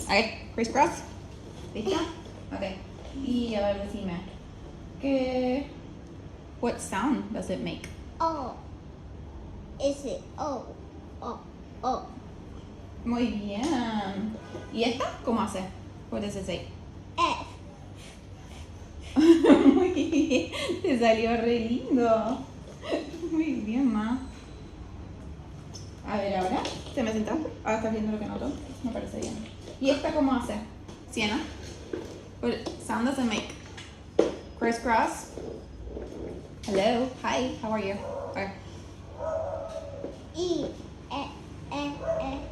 Okay, crisscross. ¿Lista? Okay. Y a ver, decime. What sound does it make? Oh. Is it? Oh. Oh. Oh. Muy bien. ¿Y esta? ¿Cómo hace? What does it say? F. Muy bien. Te salió re lindo. Muy bien, ma. A ver, ahora. ¿Te me sentaste? Ahora estás viendo lo que noto. Me parece bien. ¿Y esta cómo hace? Siena. What sound does it make? Crisscross. Hello. Hi. How are you? Okay. E.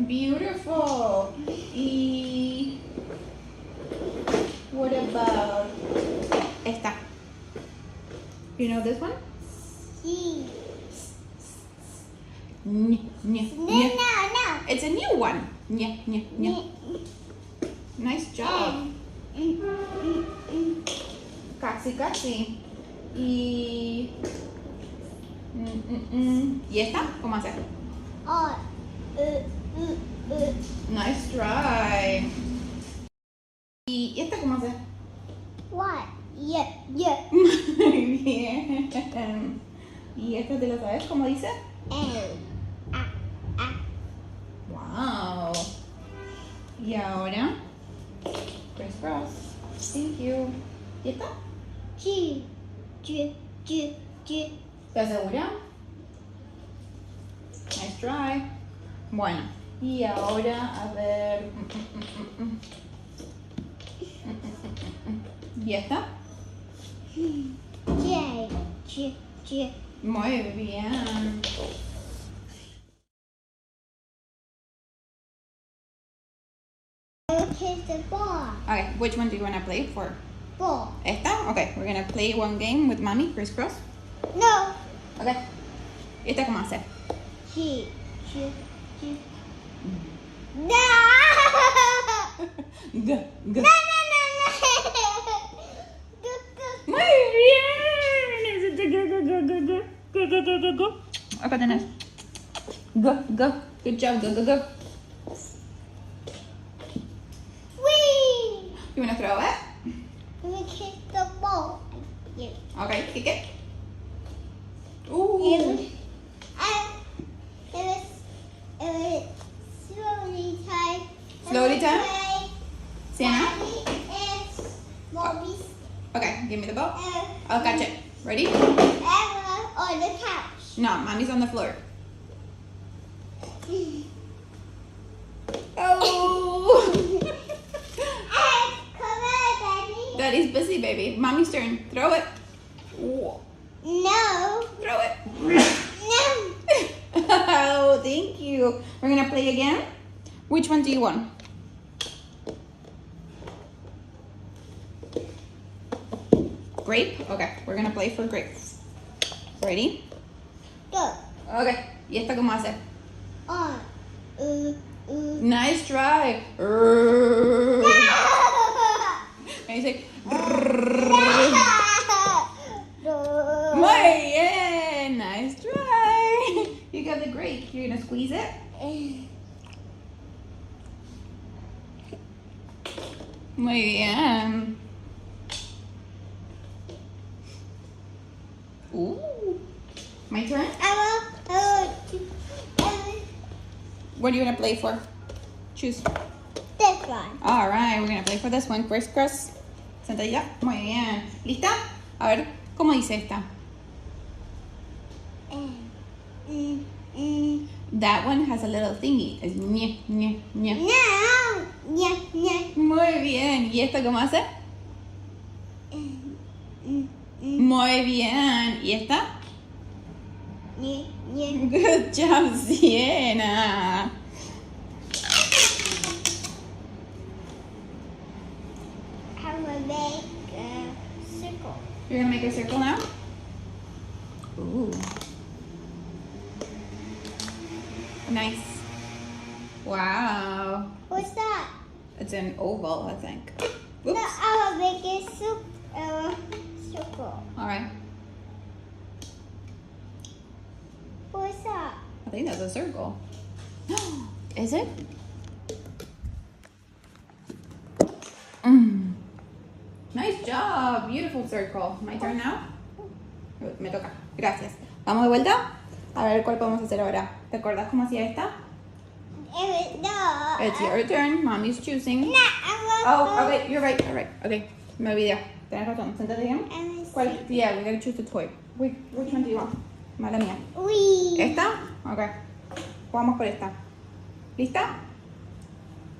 Beautiful. Y what about esta? You know this one? C. No. No. It's a new one. Nice job. Casi. Y ¿y esta? ¿Cómo hace? O. Nice try. ¿Y esta cómo hace? What? Yeah. Muy bien. ¿Y esta te lo sabes cómo dice? Wow. Y ahora, crisscross. Thank you. ¿Y esta? G. ¿Estás segura? Nice try. Bueno, y ahora, a ver. ¿Y esta? J. Muy bien. Kiss the ball. Okay, which one do you want to play for? Ball. ¿Esta? Okay, we're gonna play one game with mommy, crisscross. No. Okay. ¿Esta cómo hace? G. No. G. No. Muy bien. Go. Acá tenés. Go. Good job. Go. Wee. You wanna throw it? We kiss the ball. Yeah. Okay, kick it. It Ooh. was slowly time. Slowly time? Sienna? Mommy's Okay, give me the ball. I'll catch it. Ready? Emma on the couch. No, mommy's on the floor. Oh! Come on, Daddy. Daddy's busy, baby. Mommy's turn. Throw it. Whoa. No. Throw it. No. Oh, thank you. We're gonna play again. Which one do you want? Grape? Okay, we're gonna play for grapes. Ready? Go. Okay. ¿Y esta cómo hace? On. Nice try. Can you say? Muy bien. Nice try. You got the grape. You're gonna squeeze it. Muy bien. Ooh. My turn? What are you gonna play for? Choose. This one. All right, we're gonna play for this one. Crisscross. Sentadita. Muy bien. ¿Lista? A ver, ¿cómo dice esta? That one has a little thingy. Es ñe. No. Yeah. Muy bien. ¿Y esta cómo hace? Muy bien. ¿Y esta? Good job, Sienna. I'm gonna make a circle. You're gonna make a circle now? Ooh. Nice. Wow. What's that? It's an oval, I think. No, Oops. I'm gonna make a circle. All right. What's that? I think that's a circle. Is it? job. Beautiful circle. My turn now. Me toca. Gracias. Vamos de vuelta. A ver cuál podemos hacer ahora. ¿Te acuerdas cómo hacía esta? No. It's your turn. Mommy's choosing. No, Oh, okay. You're right. Okay. Me olvidé. Tienes razón. Siéntate bien. ¿Cuál? Yeah, we gotta choose the toy. Which one do you want? Mala mía. Uy. ¿Esta? Okay. Jugamos por esta. ¿Lista?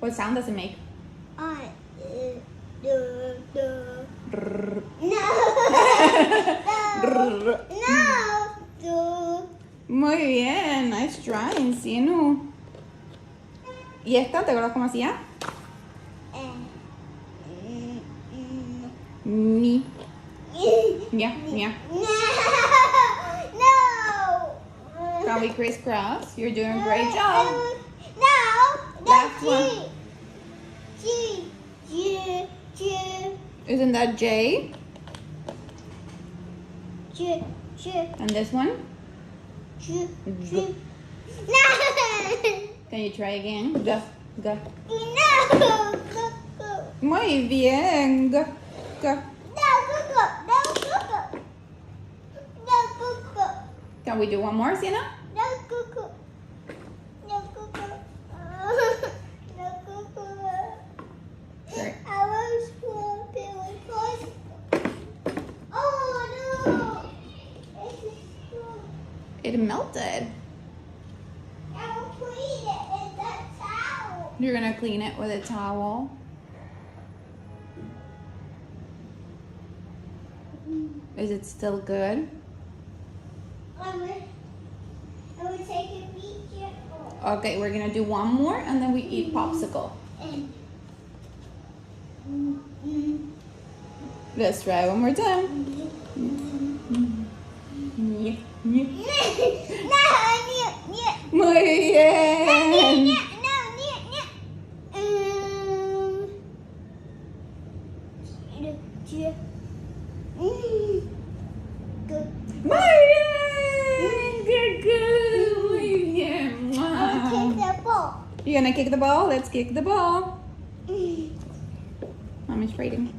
What sound does it make? No. Muy bien. Nice trying, Sienu. ¿Y esta? ¿Te acuerdas cómo hacía? Ni. Yeah. No. Can we crisscross? You're doing a great job. No. Last That's one. G. Isn't that J? G. And this one? G. G. No. Can you try again? G. No. Muy bien. G. Can we do one more, Sienna? Sure. It melted. You're gonna clean it with a towel. Is it still good? I would take a picture. Okay, we're gonna do one more and then we eat popsicle. Let's try one more time. Muy bien. Muy bien. Good. Muy bien. You're gonna kick the ball? Let's kick the ball. Mommy's waiting.